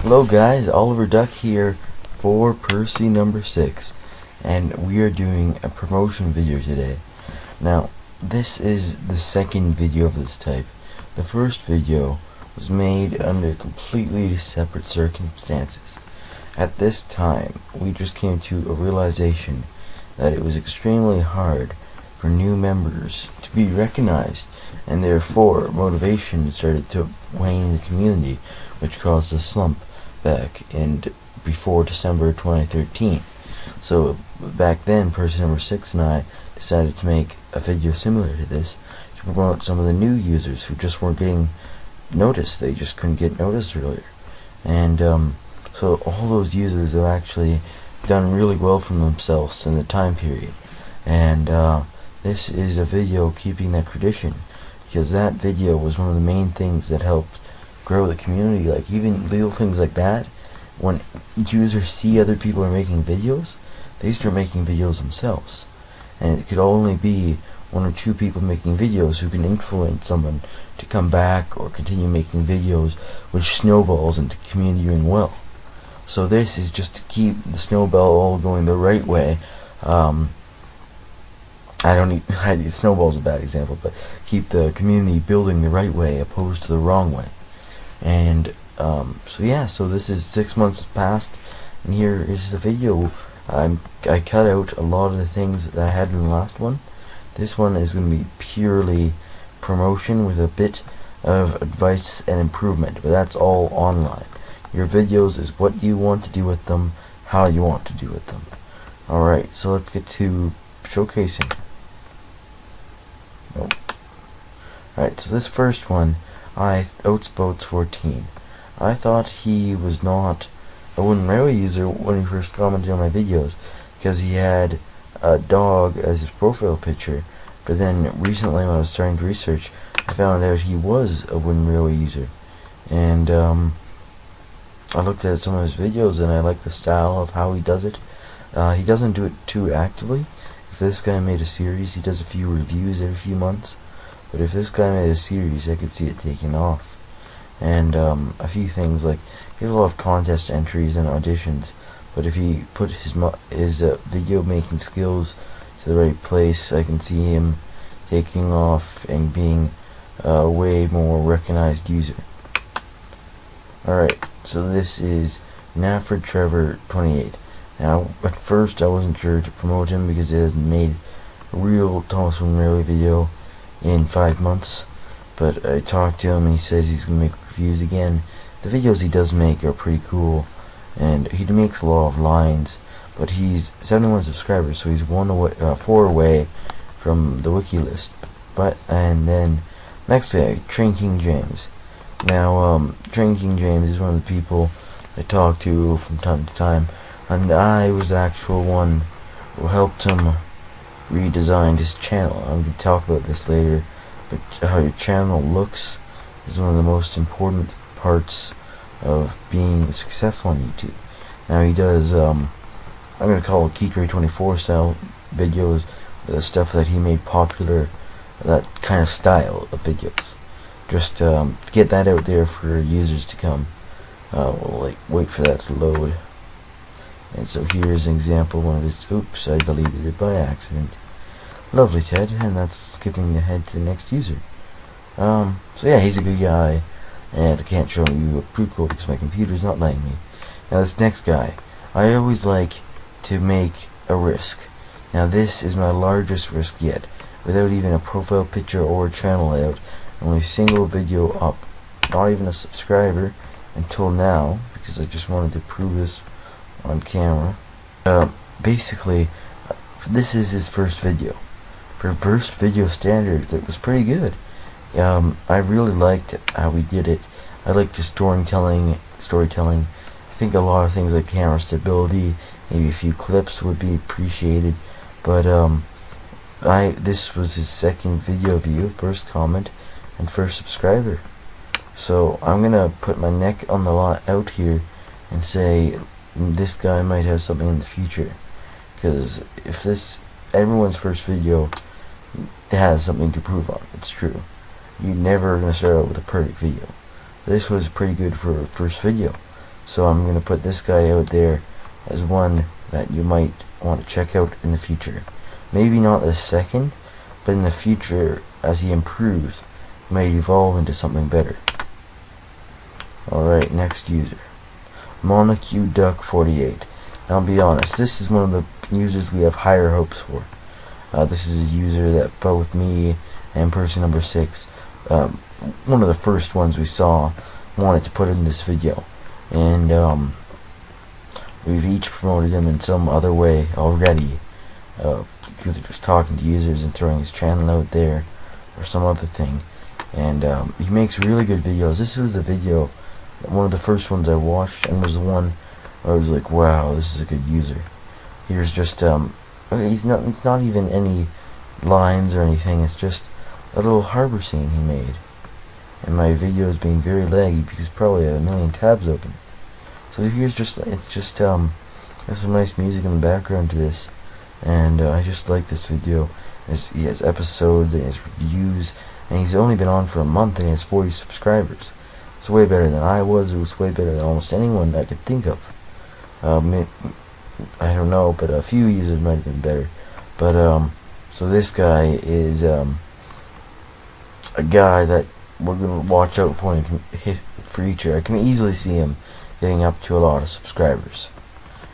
Hello guys, Oliver Duck here for Percy number 6, and we are doing a promotion video today. Now, this is the second video of this type. The first video was made under completely separate circumstances. At this time, we just came to a realization that it was extremely hard for new members to be recognized, and therefore motivation started to wane in the community, which caused a slump back in before December 2013. So back then, Percy number 6 and I decided to make a video similar to this to promote some of the new users who just weren't getting noticed. They just couldn't get noticed earlier, and so all those users have actually done really well for themselves in the time period, and this is a video keeping that tradition, because that video was one of the main things that helped grow the community. Like, even little things like that, when users see other people are making videos, they start making videos themselves, and it could only be one or two people making videos who can influence someone to come back or continue making videos, which snowballs into community doing well. So this is just to keep the snowball all going the right way. Snowball's a bad example, but keep the community building the right way opposed to the wrong way. And so this is 6 months has passed, and here is the video. I cut out a lot of the things that I had in the last one. This one is going to be purely promotion with a bit of advice and improvement, but that's all online. Your videos is what you want to do with them, how you want to do with them. Alright, so let's get to showcasing. Nope. Alright, so this first one, Oats 14. I thought he was not a Wooden Railway user when he first commented on my videos, because he had a dog as his profile picture, but then recently when I was starting to research, I found out he was a Wooden Railway user, and I looked at some of his videos and I like the style of how he does it. He doesn't do it too actively. If this guy made a series, he does a few reviews every few months, but if this guy made a series, I could see it taking off. And a few things, like, he has a lot of contest entries and auditions, but if he put his video making skills to the right place, I can see him taking off and being a way more recognized user. Alright, so this is Trevor 28. Now, at first I wasn't sure to promote him because he hasn't made a real Thomas Wooden Railway video in 5 months, but I talked to him and he says he's going to make reviews again. The videos he does make are pretty cool, and he makes a lot of lines, but he's 71 subscribers, so he's 4 away from the Wiki list. And then next guy, Train King James. Now, Train King James is one of the people I talk to from time to time, and I was the actual one who helped him redesign his channel. I'm going to talk about this later, but how your channel looks is one of the most important parts of being successful on YouTube. Now, he does, I'm going to call it Keytrade24 style videos, the stuff that he made popular, that kind of style of videos. Just to get that out there for users to come. We'll wait for that to load. And so here's an example of one of his. Oops, I deleted it by accident. Lovely, Ted, and that's skipping ahead to the next user. So yeah, he's a good guy, and I can't show you a proof code because my computer's not letting me. Now this next guy, I always like to make a risk. Now this is my largest risk yet, without even a profile picture or a channel layout. Only a single video up, not even a subscriber until now, because I just wanted to prove this on camera. Basically, this is his first video. For first video standards, it was pretty good. I really liked how he did it. I liked his storytelling. I think a lot of things like camera stability, maybe a few clips would be appreciated. But this was his second video view, first comment, and first subscriber. So I'm gonna put my neck on the line out here and say this guy might have something in the future, because if this everyone's first video has something to prove on, it's true. You're never gonna start out with a perfect video. This was pretty good for a first video. So I'm gonna put this guy out there as one that you might want to check out in the future. Maybe not this second, but in the future, as he improves, he might evolve into something better. Alright, next user. Monu Duck 48. Now, I'll be honest, this is one of the users we have higher hopes for. This is a user that both me and person number 6, one of the first ones we saw, wanted to put in this video. And we've each promoted him in some other way already. Either just talking to users and throwing his channel out there, or some other thing. And he makes really good videos. This was the video, one of the first ones I watched, and was the one where I was like, wow, this is a good user. Here's just it's not even any lines or anything, it's just a little harbor scene he made. And my video is being very laggy because probably I have a million tabs open. So here's just, it's just there's some nice music in the background to this, and I just like this video. He has episodes and he has reviews, and he's only been on for a month and he has 40 subscribers. It's way better than I was. It was way better than almost anyone I could think of. I don't know, but a few users might have been better. But so this guy is a guy that we're gonna watch out for in the future. I can easily see him getting up to a lot of subscribers.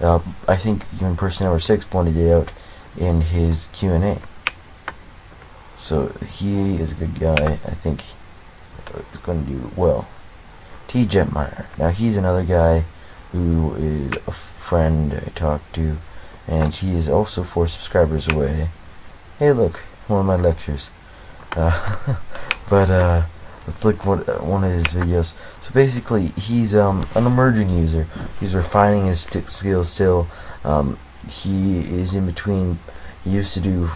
I think even person number 6 pointed it out in his Q&A. So he is a good guy. I think he's going to do well. Jetmire. Now he's another guy who is a friend I talked to, and he is also 4 subscribers away. Hey, look, one of my lectures. Let's look at one of his videos. So basically, he's an emerging user. He's refining his skills still. He is in between. He used to do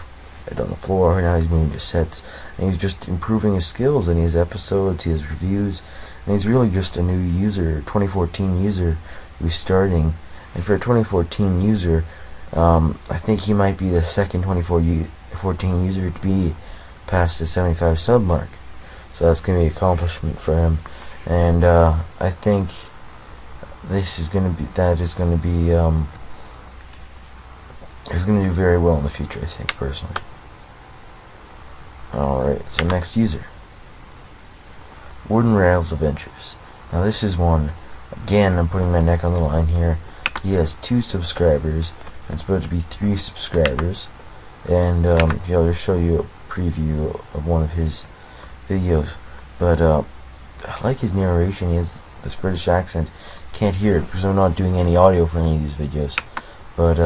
it on the floor, now he's moving to sets, and he's just improving his skills. And he has episodes, he has reviews, and he's really just a new user, 2014 user who's starting. And for a 2014 user, I think he might be the second 2014 user to be past the 75 sub mark. So that's going to be an accomplishment for him. And I think this is going to be, he's going to do very well in the future, I think, personally. Alright, so next user. Wooden Rails Adventures. Now this is one, again, I'm putting my neck on the line here. He has 2 subscribers. It's about to be 3 subscribers. And yeah, I'll just show you a preview of one of his videos. But I like his narration. He has this British accent. Can't hear it because I'm not doing any audio for any of these videos. But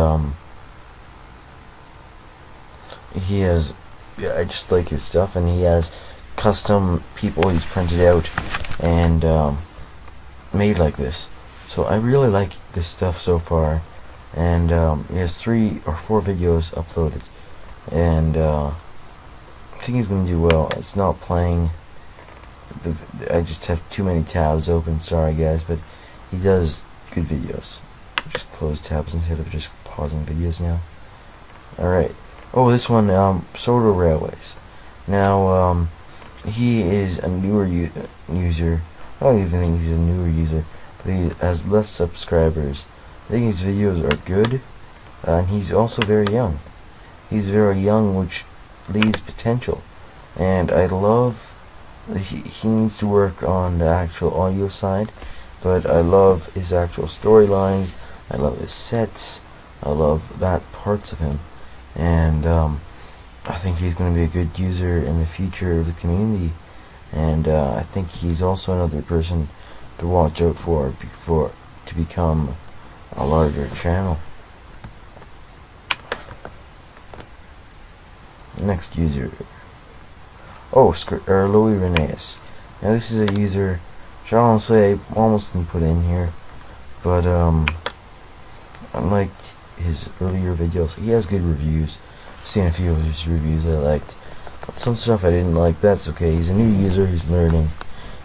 he has, yeah, I just like his stuff, and he has custom people he's printed out and made like this. So I really like this stuff so far, and he has 3 or 4 videos uploaded, and I think he's going to do well. It's not playing. I just have too many tabs open. Sorry guys, but he does good videos. Just close tabs instead of just pausing videos now. Alright. Oh, this one, Sodor Railways. Now, he is a newer user. I don't even think he's a newer user, but he has less subscribers. I think his videos are good, and he's also very young. He's very young, which leaves potential. And I love that he needs to work on the actual audio side, but I love his actual storylines. I love his sets. I love that parts of him. And I think he's going to be a good user in the future of the community, and I think he's also another person to watch out for to become a larger channel. Next user. Oh, Renee. Now this is a user which I honestly I almost didn't put in here, but unlike his earlier videos, he has good reviews. I've seen a few of his reviews I liked. But some stuff I didn't like. That's okay. He's a new user. He's learning,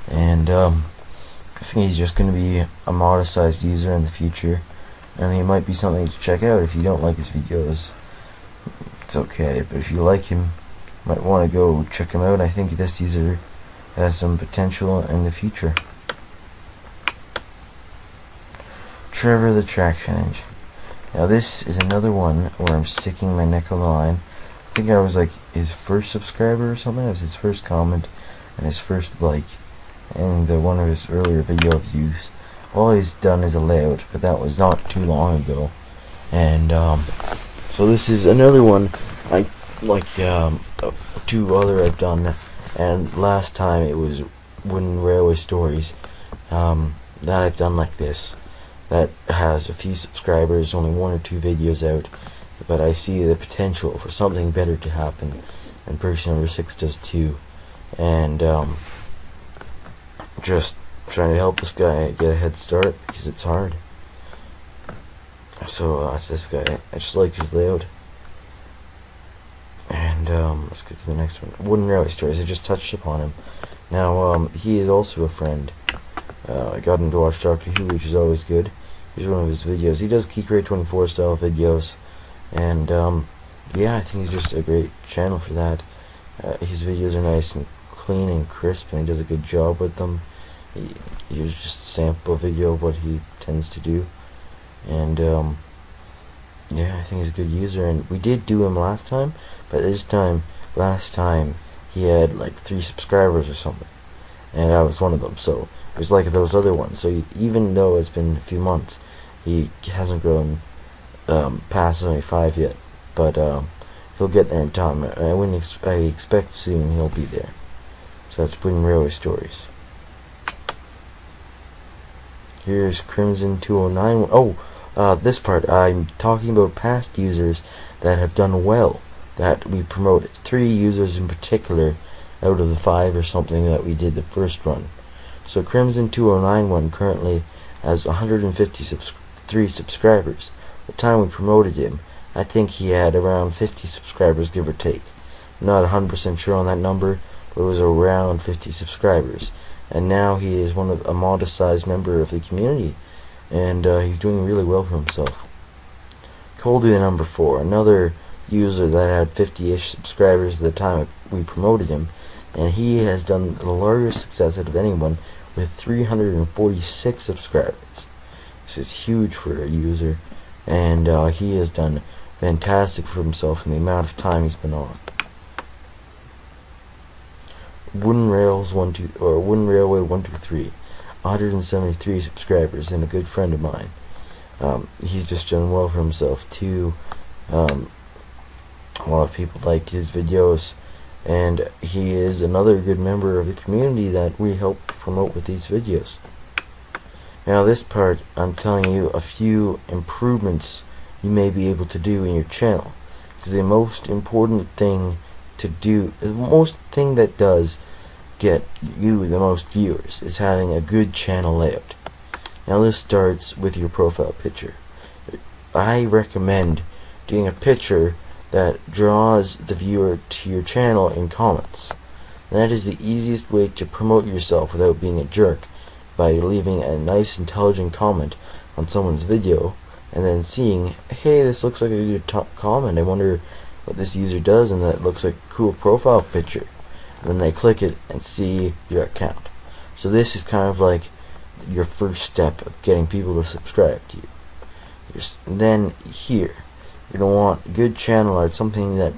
and I think he's just going to be a modest-sized user in the future, and he might be something to check out. If you don't like his videos, it's okay. But if you like him, you might want to go check him out. I think this user has some potential in the future. Trevor the Traction Engine. Now this is another one where I'm sticking my neck on the line. I think I was like his first subscriber or something. It was his first comment and his first like, and one of his earlier video views. All he's done is a layout, but that was not too long ago. And so this is another one. I like two other I've done, and last time it was Wooden Railway Stories that I've done like this. That has a few subscribers, only 1 or 2 videos out, but I see the potential for something better to happen, and person number 6 does too. And just trying to help this guy get a head start because it's hard. So that's this guy. I just like his layout. And let's get to the next one. Wooden Railway Stories. I just touched upon him. Now he is also a friend. I got him to watch Doctor Who, which is always good. Here's one of his videos. He does Keycrate 24 style videos, and yeah, I think he's just a great channel for that. His videos are nice and clean and crisp, and he does a good job with them. Here's just a sample video of what he tends to do, and yeah, I think he's a good user. And we did do him last time, but last time he had like 3 subscribers or something, and I was one of them. So it was like those other ones. So even though it's been a few months, he hasn't grown past 75 yet. But he'll get there in time. I expect soon he'll be there. So that's Wooden Railway Stories. Here's Crimson 209. Oh, this part I'm talking about past users that have done well that we promoted. 3 users in particular out of the 5 or something that we did the first run. So Crimson 209 currently has 153 subscribers. The time we promoted him, I think he had around 50 subscribers, give or take. I'm not 100% sure on that number, but it was around 50 subscribers. And now he is a modest-sized member of the community, and he's doing really well for himself. Coldy number 4, another user that had 50-ish subscribers at the time we promoted him, and he has done the largest success out of anyone with 346 subscribers. This is huge for a user, and he has done fantastic for himself in the amount of time he's been on. Wooden Railway 123, 173 subscribers, and a good friend of mine. He's just done well for himself too. A lot of people liked his videos, and he is another good member of the community that we help promote with these videos. Now this part, I'm telling you a few improvements you may be able to do in your channel, because the most important thing to do, the most thing that does get you the most viewers, is having a good channel layout. Now this starts with your profile picture. I recommend doing a picture that draws the viewer to your channel in comments. That is the easiest way to promote yourself without being a jerk, by leaving a nice intelligent comment on someone's video and then seeing, hey, this looks like a good comment, I wonder what this user does, and that looks like a cool profile picture. And then they click it and see your account. So this is kind of like your first step of getting people to subscribe to you. Then here, you're going to want good channel art, something that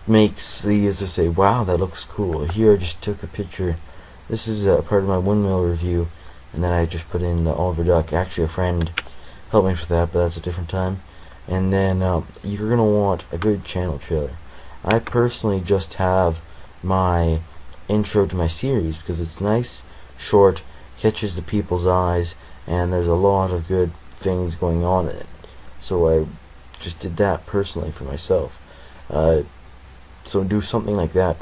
makes the user say, wow, that looks cool. Here I just took a picture. This is part of my windmill review, and then I just put in the Oliver Duck. Actually, a friend helped me with that, but that's a different time. And then you're going to want a good channel trailer. I personally just have my intro to my series because it's nice, short, catches the people's eyes, and there's a lot of good things going on in it. So I just did that personally for myself. So do something like that,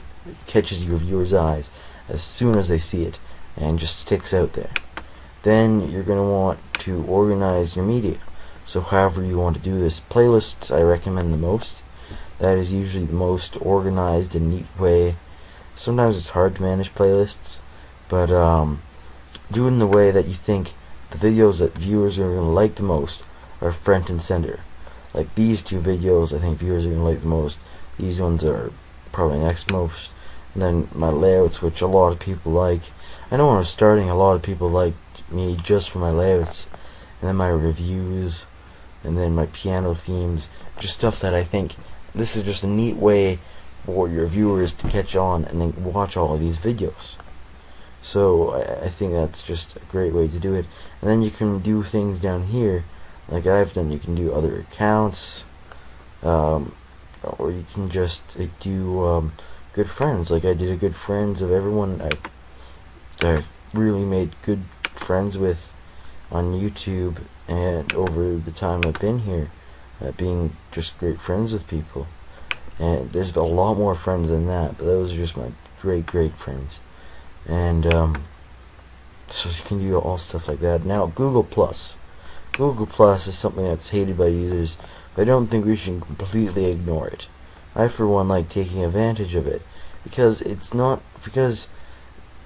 catches your viewers' eyes as soon as they see it and just sticks out there. Then you're going to want to organize your media. So however you want to do this, playlists I recommend the most. That is usually the most organized and neat way. Sometimes it's hard to manage playlists, but do it in the way that you think the videos that viewers are going to like the most are front and center. Like these 2 videos I think viewers are going to like the most. These ones are probably next most. And then my layouts, which a lot of people like. I know when I was starting, a lot of people liked me just for my layouts, and then my reviews, and then my piano themes, just stuff that I think this is just a neat way for your viewers to catch on and then watch all of these videos. So I think that's just a great way to do it. And then you can do things down here like I've done. You can do other accounts, or you can just do good friends, like I did a good friends of everyone I've really made good friends with on YouTube and over the time I've been here, being just great friends with people. And there's a lot more friends than that, but those are just my great friends. And so you can do all stuff like that. Now Google Plus is something that's hated by users, but I don't think we should completely ignore it. I for one like taking advantage of it, because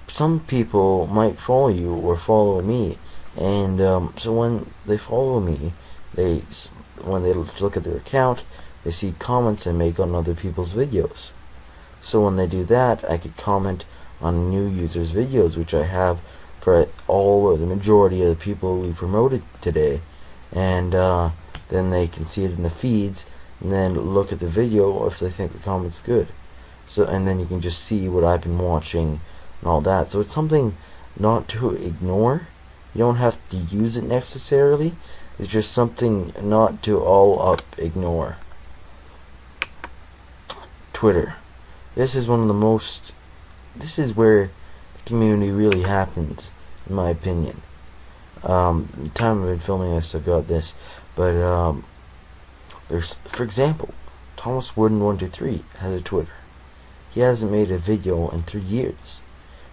some people might follow you or follow me, and so when they follow me, when they look at their account, they see comments I make on other people's videos. So when they do that, I could comment on new users' videos, which I have for all or the majority of the people we promoted today, and then they can see it in the feeds and then look at the video if they think the comment's good. So, and then you can just see what I've been watching and all that. So it's something not to ignore. You don't have to use it necessarily. It's just something not to all up ignore. Twitter. This is where the community really happens, in my opinion. The time I've been filming this, I've got this, but there's, for example, Thomas Wooden123 has a Twitter. He hasn't made a video in 3 years,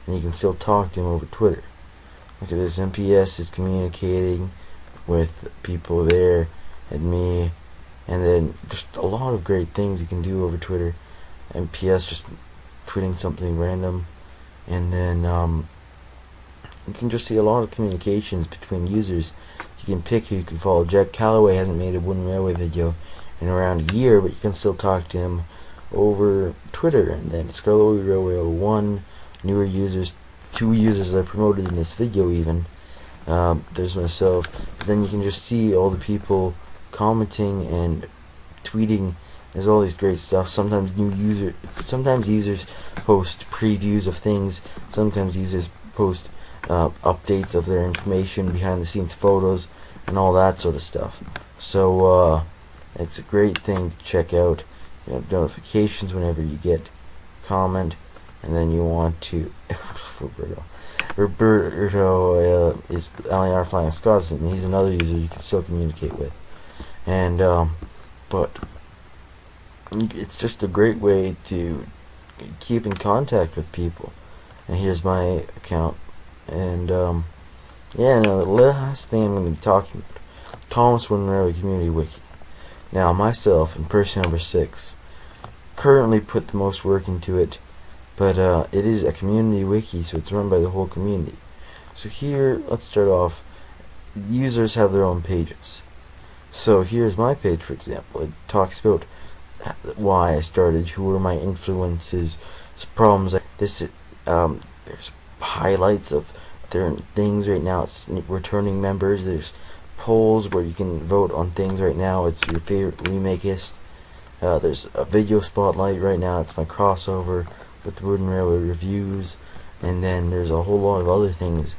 and you can still talk to him over Twitter. Look at this. MPS is communicating with people there and me, and then just a lot of great things you can do over Twitter. MPS just tweeting something random, and then you can just see a lot of communications between users. You can pick who you can follow. Jack Calloway hasn't made a Wooden Railway video in around a year, but you can still talk to him over Twitter. And then Scarlet Railway 01, newer users, 2 users I promoted in this video even. There's myself. But then you can just see all the people commenting and tweeting. There's all these great stuff. Sometimes users post previews of things. Sometimes users post updates of their information, behind the scenes photos, and all that sort of stuff. So it's a great thing to check out. You have notifications whenever you get comment, and then you want to Roberto is LAR Flying Scots, and he's another user you can still communicate with. And but it's just a great way to keep in contact with people. And here's my account. And yeah, now the last thing I'm going to be talking about, Thomas Wooden Railway Community Wiki. Now myself and person number 6 currently put the most work into it, but it is a community wiki, so it's run by the whole community. So here, let's start off. Users have their own pages. So here's my page, for example. It talks about why I started, who were my influences, problems. There's highlights of different things right now. It's returning members. There's polls where you can vote on things right now. It's your favorite remakeist. There's a video spotlight right now. It's my crossover with the Wooden Railway reviews. And then there's a whole lot of other things.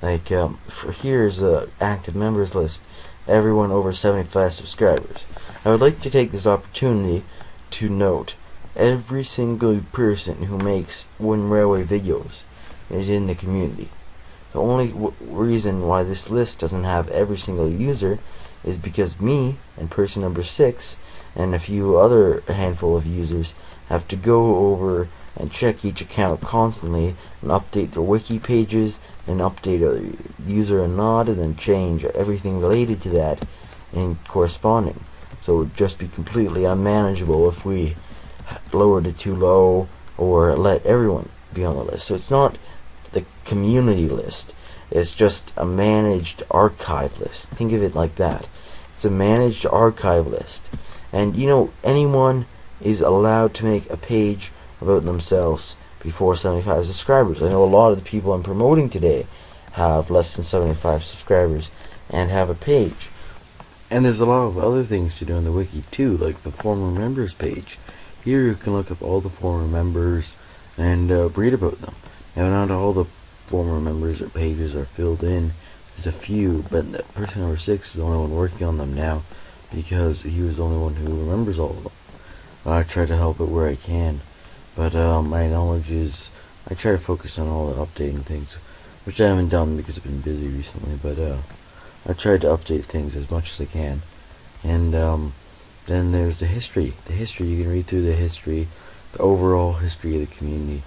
Like for here's the active members list. Everyone over 75 subscribers. I would like to take this opportunity to note every single person who makes Wooden Railway videos is in the community. The only reason why this list doesn't have every single user is because me and person number 6 and a few other handful of users have to go over and check each account constantly and update their wiki pages and update a user or not, and then change everything related to that in corresponding. So it would just be completely unmanageable if we lowered it too low or let everyone be on the list. So it's not the community list, it's just a managed archive list. Think of it like that. It's a managed archive list, and you know, anyone is allowed to make a page about themselves before 75 subscribers. I know a lot of the people I'm promoting today have less than 75 subscribers, and have a page. And there's a lot of other things to do on the wiki too, like the former members page. Here you can look up all the former members and read about them. Now, not all the former members or pages are filled in. There's a few, but person number 6 is the only one working on them now because he was the only one who remembers all of them. I try to help it where I can, but my knowledge is I try to focus on all the updating things, which I haven't done because I've been busy recently, but I tried to update things as much as I can. And then there's the history. The history, you can read through the history, the overall history of the community.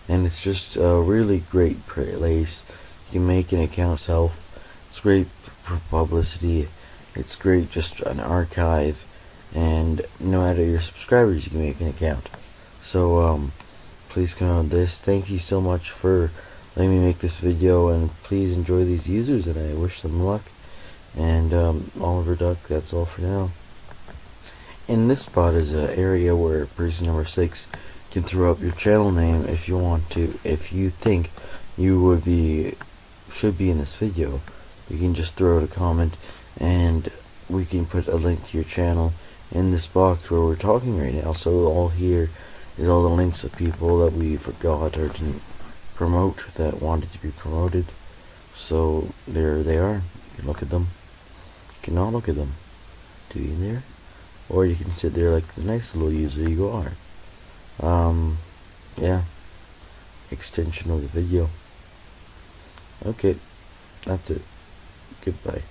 And it's just a really great place. You can make an account yourself. It's great for publicity. It's great just an archive. And no matter your subscribers, you can make an account. So please comment on this. Thank you so much for letting me make this video, and please enjoy these users, and I wish them luck. And Oliver Duck, that's all for now. In this spot is an area where person number 6 can throw up your channel name if you want to. If you think you should be in this video, you can just throw out a comment, and we can put a link to your channel in this box where we're talking right now. So all here is all the links of people that we forgot or didn't promote that wanted to be promoted. So there they are. You can look at them. You cannot look at them. Do you in there? Or you can sit there like the nice little user you are. Yeah. Extension of the video. Okay. That's it. Goodbye.